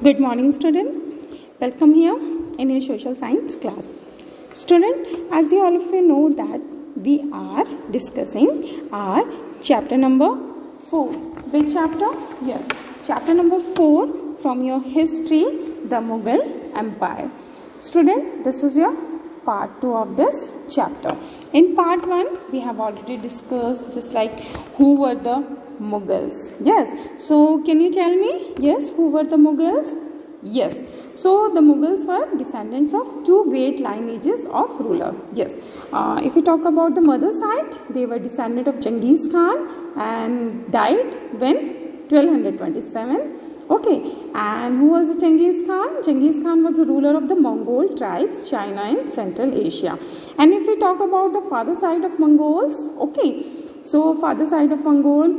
Good morning, student. Welcome here in your social science class. Student, as you all of you know that we are discussing our chapter number 4. Which chapter? Yes, chapter number 4 from your history, the Mughal Empire. Student, this is your part 2 of this chapter. In part 1, we have already discussed just like who were the Mughals. Yes. So, can you tell me? Yes, who were the Mughals? Yes. So, the Mughals were descendants of two great lineages of ruler. Yes. If we talk about the mother side, they were descendant of Genghis Khan and died when 1227. Okay. And who was Genghis Khan? Genghis Khan was the ruler of the Mongol tribes, China and Central Asia. And if we talk about the father side of Mongols, okay. So, father side of Mongol,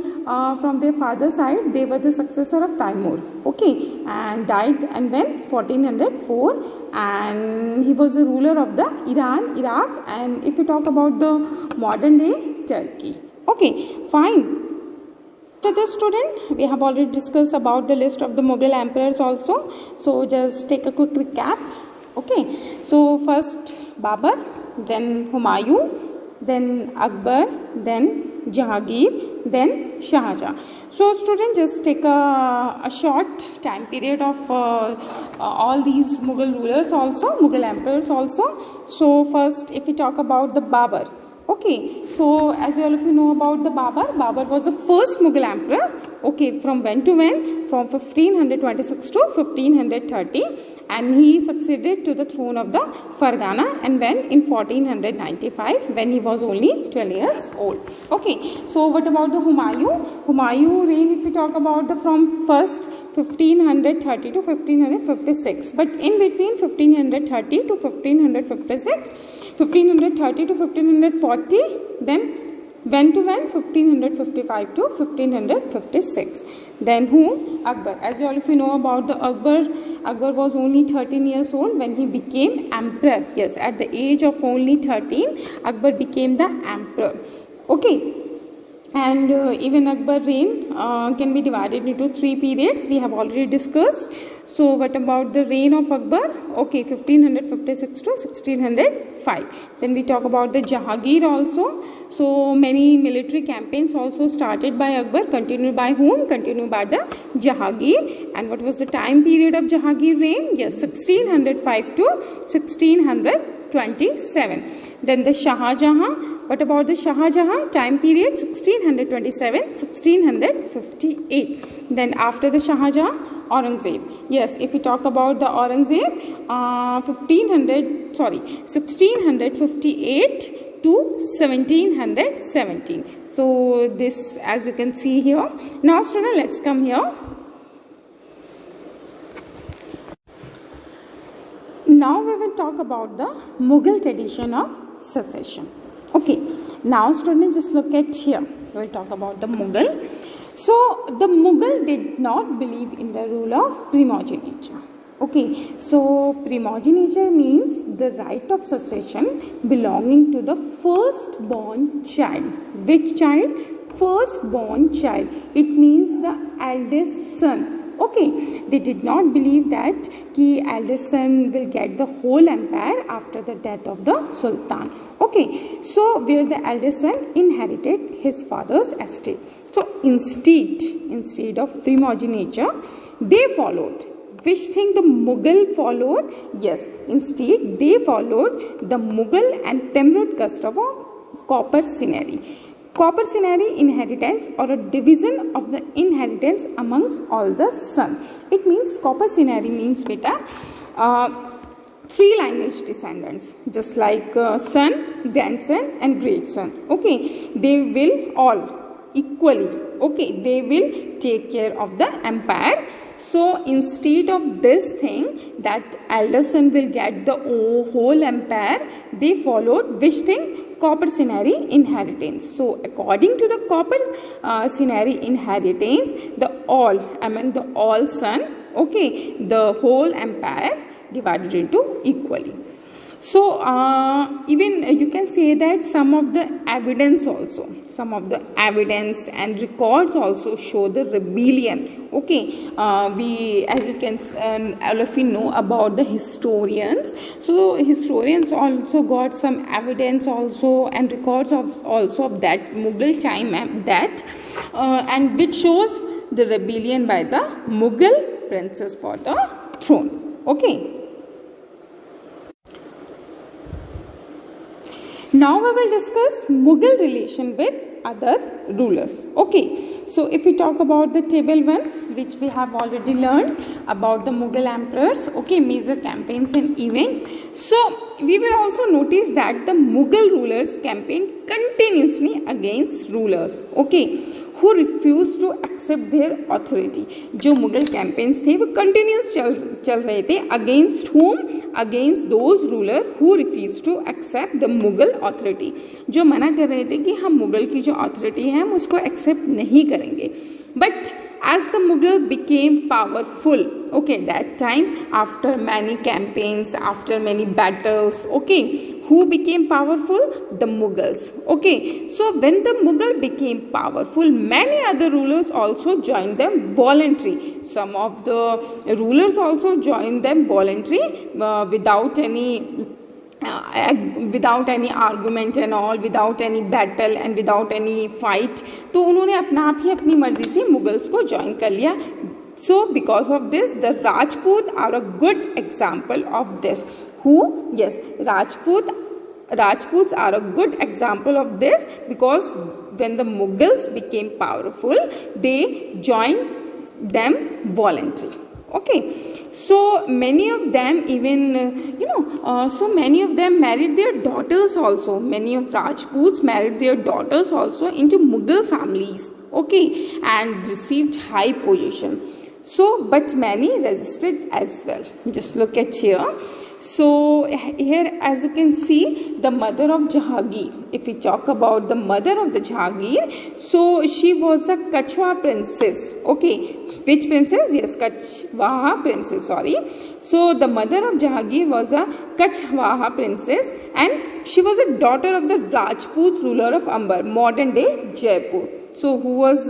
from their father side, they were the successor of Timur, okay, and died and when 1404, and he was the ruler of the Iran, Iraq, and if you talk about the modern day Turkey, okay, fine. To this student, we have already discussed about the list of the Mughal emperors also, so just take a quick recap, okay. So, first Babur, then Humayun, then Akbar, then Jahangir, then Shah Jahan. So, students, just take a short time period of all these Mughal rulers also, Mughal emperors also. So, first, if we talk about the Babur, okay. So, as all of you know about the Babur, Babur was the first Mughal emperor. Okay, from when to when? From 1526 to 1530, and he succeeded to the throne of the Fargana, and when in 1495, when he was only 12 years old. Okay, so what about the Humayun? Humayun reign, if we talk about the from first 1530 to 1556, but in between 1530 to 1556, 1530 to 1540, then when to when? 1555 to 1556. Then who? Akbar. As all of you know about the Akbar, Akbar was only 13 years old when he became emperor. Yes, at the age of only 13, Akbar became the emperor. Okay. And even Akbar reign can be divided into 3 periods. We have already discussed. So, what about the reign of Akbar? Okay, 1556 to 1605. Then we talk about the Jahangir also. So, many military campaigns also started by Akbar. Continued by whom? Continued by the Jahangir. And what was the time period of Jahangir reign? Yes, 1605 to 1627. Then the Shah Jahan. What about the Shah Jahan? Time period 1627, 1658. Then after the Shah Jahan, Aurangzeb. Yes, if we talk about the Aurangzeb, 1658 to 1717. So this, as you can see here. Now, student, let's come here. Now we will talk about the Mughal tradition of succession. Okay, now students, just look at here. We will talk about the Mughal. So, the Mughal did not believe in the rule of primogeniture. Okay, so primogeniture means the right of succession belonging to the firstborn child. Which child? Firstborn child. It means the eldest son. Okay, they did not believe that the eldest son will get the whole empire after the death of the Sultan. Okay, so where the eldest son inherited his father's estate. So instead of primogeniture, they followed. Which thing the Mughal followed? Yes, instead they followed the Mughal and Timurid custom of coparcenary. Coparcenary inheritance, or a division of the inheritance amongst all the sons. It means coparcenary means beta 3 lineage descendants, just like son, grandson and great son. Okay, they will all equally, okay, they will take care of the empire. So instead of this thing that elder son will get the whole empire, they followed which thing? Coparcenary inheritance. So according to the coparcenary inheritance, among the all son, okay, the whole empire divided into equally. So even you can say that some of the evidence and records also show the rebellion. Okay, we, as you can all of you know about the historians. So historians also got some evidence also and records of that Mughal time and which shows the rebellion by the Mughal princess for the throne. Okay. Now we will discuss Mughal relation with other rulers. Okay, so if we talk about the table 1, which we have already learned about the Mughal emperors, okay, major campaigns and events. So we will also notice that the Mughal rulers campaigned continuously against rulers, okay, who refused to accept their authority. जो Mughal campaigns थे वो continuous चल रहे थे against whom? Against those ruler who refused to accept the Mughal authority. जो मना कर रहे थे कि हम मुगल की जो authority है हम उसको accept नहीं करेंगे. But as the Mughal became powerful, okay, that time after many campaigns, after many battles, okay, who became powerful? The Mughals. Okay, so when the Mughal became powerful, many other rulers also joined them voluntary. Some of the rulers also joined them voluntary without any argument and all, without any battle and without any fight. तो उन्होंने अपना आप ही अपनी मर्जी से Mughals को join कर लिया. So because of this, the Rajput are a good example of this. Who? Yes, Rajputs are a good example of this, because when the Mughals became powerful, they joined them voluntarily. Okay, so many of them even so many of them married their daughters also. Many of Rajputs married their daughters also into Mughal families, okay, and received high position. So but many resisted as well. Just look at here. So here, as you can see, the mother of Jahangir. If we talk about the mother of the Jahangir, so she was a Kachwa princess. Okay, which princess? Yes, Kachwaha princess. Sorry. So the mother of Jahangir was a Kachwaha princess, and she was a daughter of the Rajput ruler of Amber, modern day Jaipur. So who was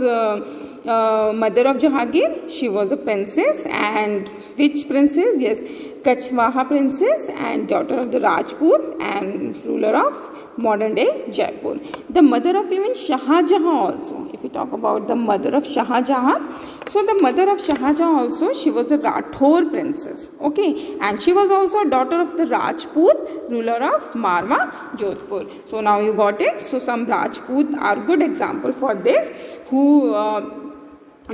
mother of Jahangir? She was a princess, and which princess? Yes, Kachwaha princess and daughter of the Rajput and ruler of modern day Jaipur. The mother of even Shah Jahan also. If we talk about the mother of Shah Jahan, so the mother of Shah Jahan also, she was a Rathore princess. Okay, and she was also a daughter of the Rajput ruler of Marwa, Jodhpur. So now you got it. So some Rajput are good example for this, who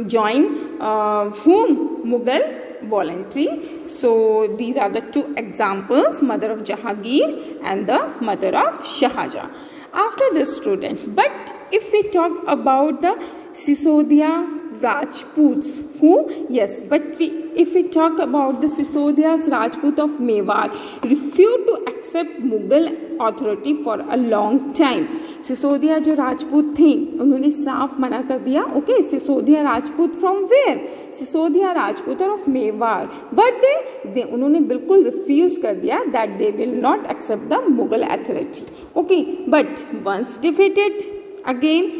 join whom? Mughal voluntary. So these are the two examples, mother of Jahangir and the mother of Shah Jahan. After this, student, but if we talk about the Sisodia Rajputs, who? Yes, but if we talk about the Sisodia's Rajput of Mewar, refused to accept Mughal authority for a long time. Sisodia जो राजपूत थी उन्होंने साफ मना कर दिया. Okay, Sisodia Rajput from where? Sisodia Rajput of Mewar. But they उन्होंने बिल्कुल refuse कर दिया that they will not accept the Mughal authority. Okay, but once defeated again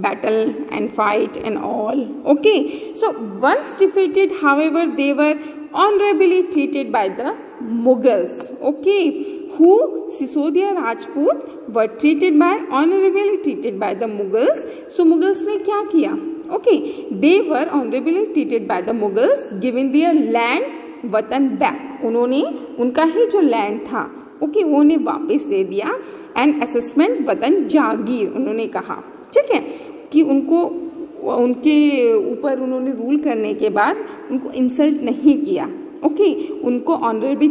battle and fight and all. Okay, so once defeated, however, they were honorably treated by the Mughals. Okay, who? Sisodia Rajput were treated by honorably treated by the Mughals. So Mughals ने क्या किया? Okay, they were honorably treated by the Mughals, given their land वतन back. उन्होंने उनका ही जो land था, okay, वो उन्हें वापस दे दिया. एंड असेसमेंट वतन जागीर उन्होंने कहा. ठीक है, कि उनको उनके ऊपर उन्होंने रूल करने के बाद उनको इंसल्ट नहीं किया. ओके, उनको ऑनरेबली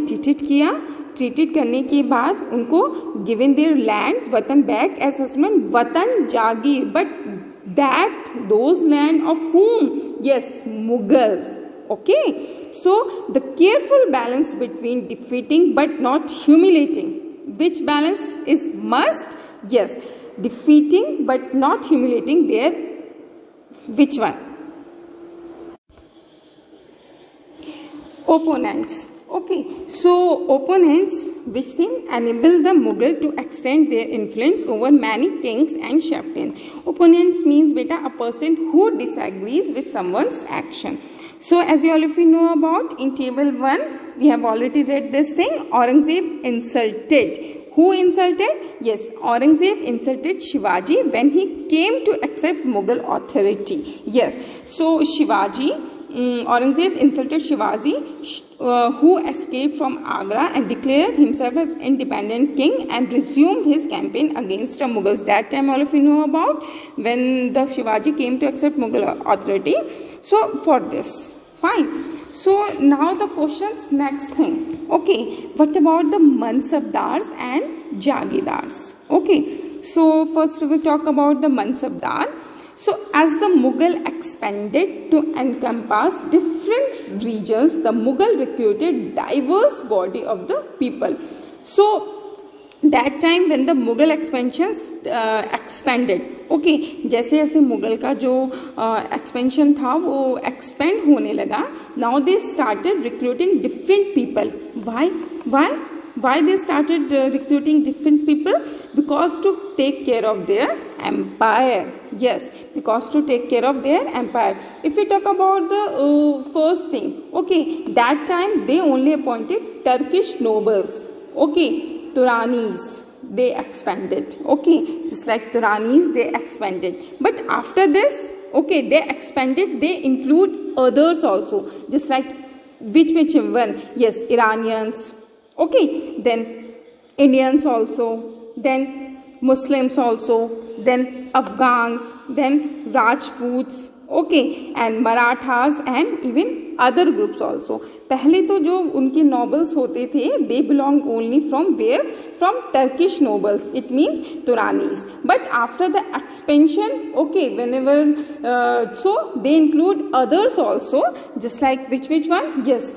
ट्रीटेड करने के बाद उनको गिवन देयर लैंड वतन बैक एज असेसमेंट वतन जागीर. But that those land of whom? Yes, Mughals. Okay, so the careful balance between defeating but not humiliating. Which balance is must? Yes, defeating but not humiliating their which one? Opponents. Okay, so opponents which thing enable the Mughal to extend their influence over many kings and chieftains. Opponents means beta a person who disagrees with someone's action. So as you all of you know about, in table 1 we have already read this thing. Aurangzeb insulted. Who insulted? Yes, Aurangzeb insulted Shivaji when he came to accept Mughal authority. Yes, so Aurangzeb insulted Shivaji, who escaped from Agra and declared himself as independent king and resumed his campaign against the Mughals. That time all of you know about, when the Shivaji came to accept Mughal authority. So for this, fine. So now the questions, next thing. Okay, what about the Mansabdars and Jagidars? Okay, so first we will talk about the Mansabdar. So as the Mughal expanded to encompass different regions, the Mughal recruited diverse body of the people. So that time when the Mughal expansions expanded, okay, जैसे जैसे मुगल का जो expansion था वो expand होने लगा. Now they started recruiting different people. Why they started recruiting different people? Because to take care of their empire. Yes, because to take care of their empire. If we talk about the first thing, okay, that time they only appointed Turkish nobles. Okay, Turanis, they expanded. Okay, just like Turanis, they expanded. But after this, okay, they expanded, they include others also. Just like which one? Yes, Iranians. Okay, then Indians also, then Muslims also, then Afghans, then Rajputs, okay, and Marathas and even other groups also. पहले तो जो उनके nobles होते थे, they belong only from where? From Turkish nobles. It means Turanis. But after the expansion, okay, whenever so they include others also, just like which one? Yes,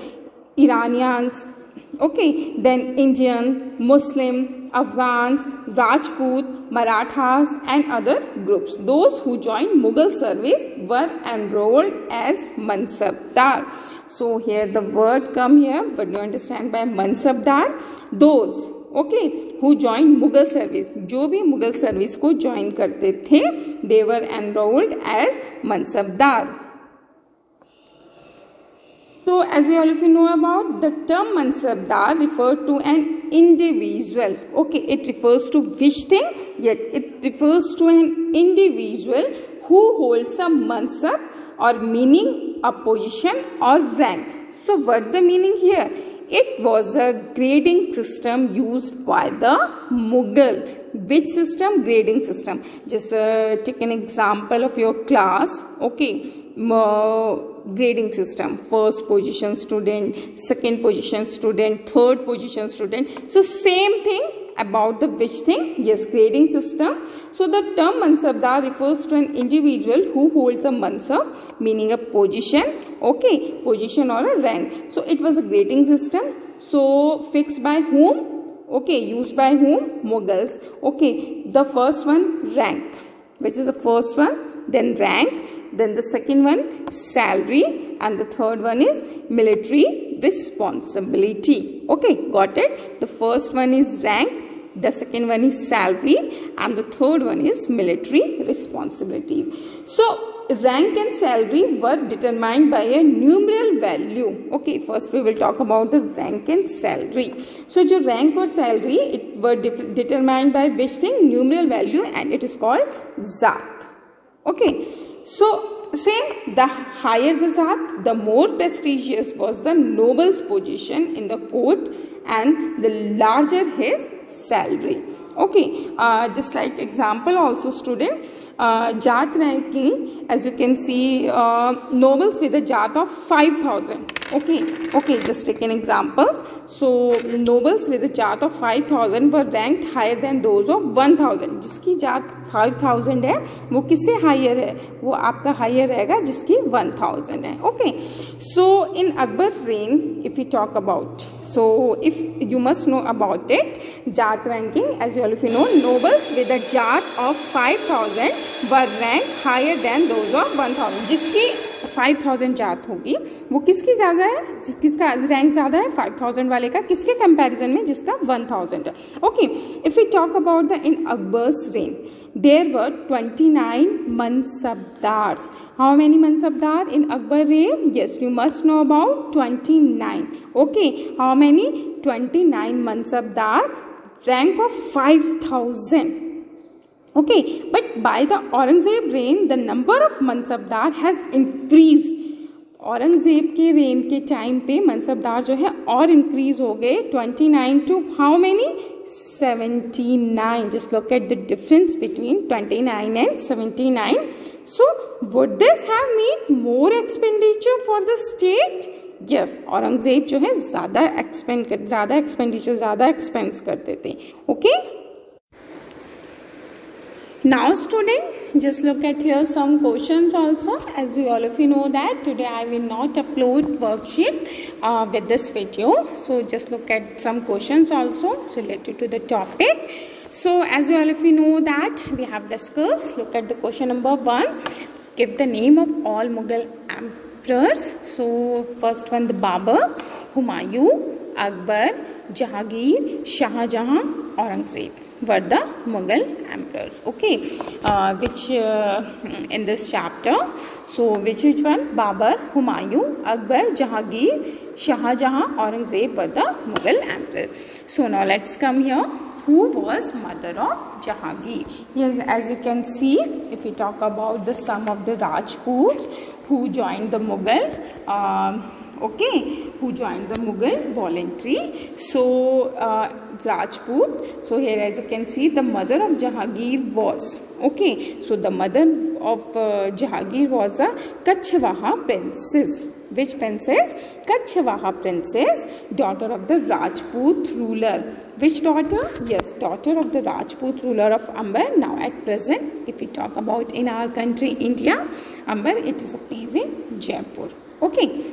Iranians. Okay, then Indian, Muslim, Afghans, Rajput, Marathas and other groups. Those who joined Mughal service were enrolled as Mansabdar. So here the word come here. What do you understand by Mansabdar? Those, okay, who joined Mughal service. जो भी Mughal service को join करते थे, they were enrolled as Mansabdar. So as we all of you know about, the term Mansabdar referred to an individual. Okay, it refers to which thing? Yet it refers to an individual who holds a mansab, or meaning a position or rank. So what the meaning here? It was a grading system used by the Mughal. Which system? Grading system. Just take an example of your class. Okay. Grading system. First position student, second position student, third position student. So same thing about the which thing? Yes, grading system. So the term Mansabdar refers to an individual who holds a mansab, meaning a position, okay, position or a rank. So it was a grading system. So fixed by whom? Okay, used by whom? Mughals. Okay, the first one, rank, which is the first one. Then rank, then the second one, salary, and the third one is military responsibility. Okay, got it? The first one is rank, the second one is salary, and the third one is military responsibilities. So rank and salary were determined by a numeral value. Okay, first we will talk about the rank and salary. So जो rank or salary, it were determined by which thing? Numeral value, and it is called Zat. Okay, so same, the higher the Zat, the more prestigious was the noble's position in the court and the larger his salary. Okay, just like example also student, Jat ranking, as you can see, nobles with a Jat of 5,000. Okay, just take an example. So nobles with a Jat of 5,000 were ranked higher than those of 1,000. जिसकी जात 5,000 है, वो किससे higher है? वो आपका higher रहेगा जिसकी 1,000 है. Okay, so in Akbar's reign, if we talk about, so if you must know about it, Jat ranking, as you all of you know, nobles with a Jat of 5,000 were ranked higher than those of 1,000. जिसकी 5000 जात होगी वो किसकी ज़्यादा है, किसका rank ज़्यादा है, 5000 वाले का, किसके कंपैरिजन में, जिसका 1000 है. Okay, if we talk about the in Akbar's reign there were 29 mansabdars. How many mansabdar in Akbar reign? Yes, you must know about 29. Okay, how many? 29 mansabdar, rank of 5000. Okay, but by the Aurangzeb reign the number of mansabdar has increased. Aurangzeb के rain के time पे मनसबदार जो है और increase हो गए 29 to how many 79. Just look at the difference between 29 and 79. So would this have mean more expenditure for the state? Yes, Aurangzeb जो है ज़्यादा एक्सपेंस करते थे. Okay, now student, just look at here some questions also. As you all of you know that today I will not upload worksheet with this video, so just look at some questions also related to the topic. So as you all of you know that we have discussed, look at the question number 1. Give the name of all Mughal emperors. So first one, the Babur, Humayun, Akbar, Jahangir, Shah Jahan, Aurangzeb were the Mughal emperors. Okay, which in this chapter, so which one? Babur, Humayun, Akbar, Jahangir, Shah Jahan, Aurangzeb were the Mughal emperors. So now let's come here. Who was mother of Jahangir? Yes, as you can see, if we talk about the some of the Rajputs who joined the Mughal, okay, who joined the Mughal voluntary. So Rajput, so here as you can see the mother of Jahangir was, okay, so the mother of Jahangir was a Kachwaha princess. Which princess? Kachwaha princess, daughter of the Rajput ruler. Which daughter? Yes, daughter of the Rajput ruler of Amber. Now at present, if we talk about in our country India, Amber, it is a place in Jaipur. Okay,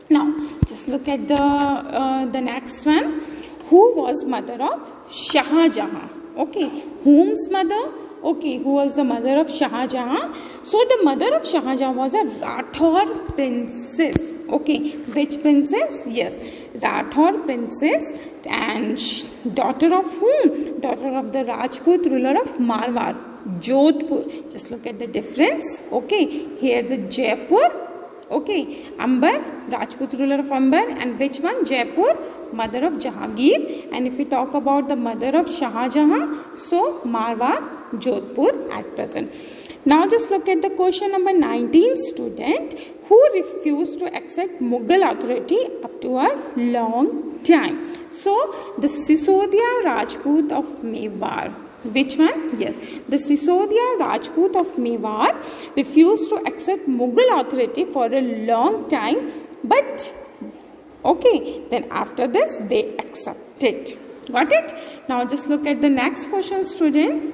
now just look at the next one. Who was mother of Shah Jahan? Okay, whom's mother? Okay, who was the mother of Shah Jahan? So the mother of Shah Jahan was a Rathore princess. Okay, which princess? Yes, Rathore princess. And daughter of whom? Daughter of the Rajput ruler of Marwar, Jodhpur. Just look at the difference. Okay, here the Jaipur. Okay, Amber, Rajput ruler of Amber, and which one? Jaipur, mother of Jahangir. And if we talk about the mother of Shah Jahan, so Marwar, Jodhpur at present. Now just look at the question number 19, student. Who refused to accept Mughal authority up to a long time? So the Sisodia Rajput of Mewar. Which one? Yes, the Sisodia Rajput of Mewar refused to accept Mughal authority for a long time, but okay, then after this they accepted. Got it? Now just look at the next question, student.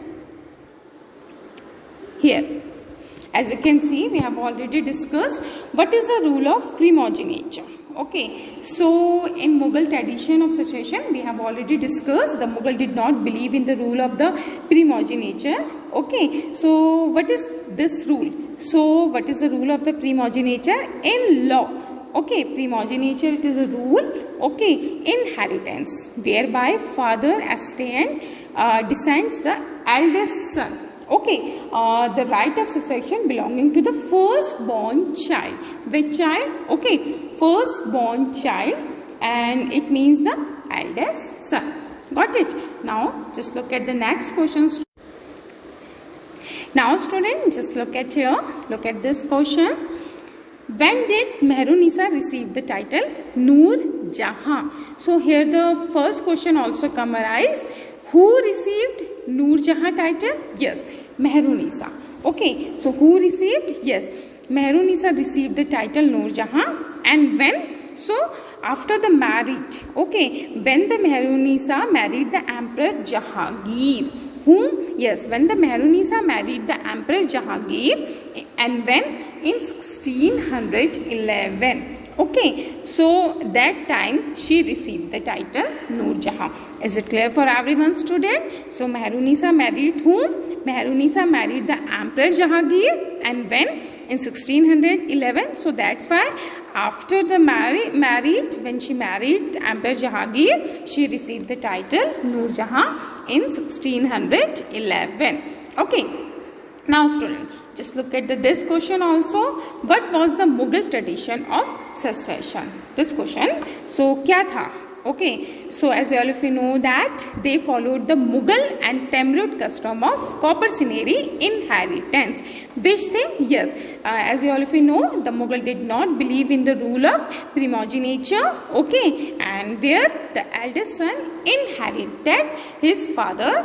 Here, as you can see, we have already discussed what is the rule of primogeniture. Okay, so in Mughal tradition of succession, we have already discussed the Mughal did not believe in the rule of the primogeniture. Okay, so what is this rule? So what is the rule of the primogeniture in law? Okay, primogeniture, it is a rule, okay, inheritance, whereby father estate descends the eldest son. Okay, the right of succession belonging to the firstborn child. Which child? Okay, firstborn child, and it means the eldest son. Got it? Now just look at the next question. Now student, just look at here, look at this question. When did Meherunisa receive the title Noor Jahan? So here the first question also come arise. Who received Noor Jahan title? Yes, Meherunisa. Okay, so who received? Yes, Meherunisa received the title Noor Jahan. And when? So after the marriage. Okay, when the Meherunisa married the Emperor Jahangir. Whom? Yes, when the Meherunisa married the Emperor Jahangir. And when? In 1611. Okay, so that time she received the title Noor Jahan. Is it clear for everyone, student? So Meherunisa married whom? Meherunisa married the Emperor Jahangir. And when? in 1611. So that's why after the married, when she married Emperor Jahangir, she received the title Noor Jahan in 1611. Okay. Now student, just look at this question also. What was the Mughal tradition of succession? This question. So क्या था? Okay, so as all of you know that they followed the Mughal and Timuride custom of copper cinerary inheritance. Which thing? Yes, as all of you know, the Mughal did not believe in the rule of primogeniture. Okay, and where the eldest son inherited his father's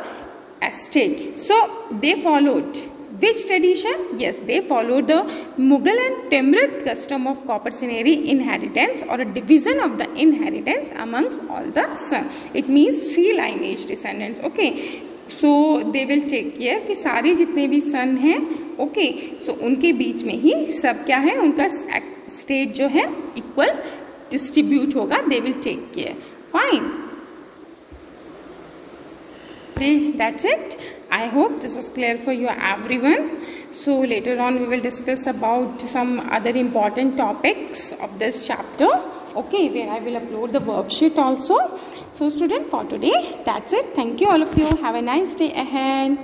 estate. So they followed which tradition? Yes, they followed the Mughal and Timuride custom of copper cinerary inheritance, or a division of the inheritance amongst all the sons. It means 3 lineage descendants. Okay, so they will take care कि सारे जितने भी सन हैं, okay, so उनके बीच में ही सब क्या है, उनका स्टेट जो है इक्वल डिस्ट्रीब्यूट होगा. They will take care. Fine. That's it. I hope this is clear for you everyone. So later on we will discuss about some other important topics of this chapter. Okay, where I will upload the worksheet also. So student, for today that's it. Thank you all of you. Have a nice day ahead.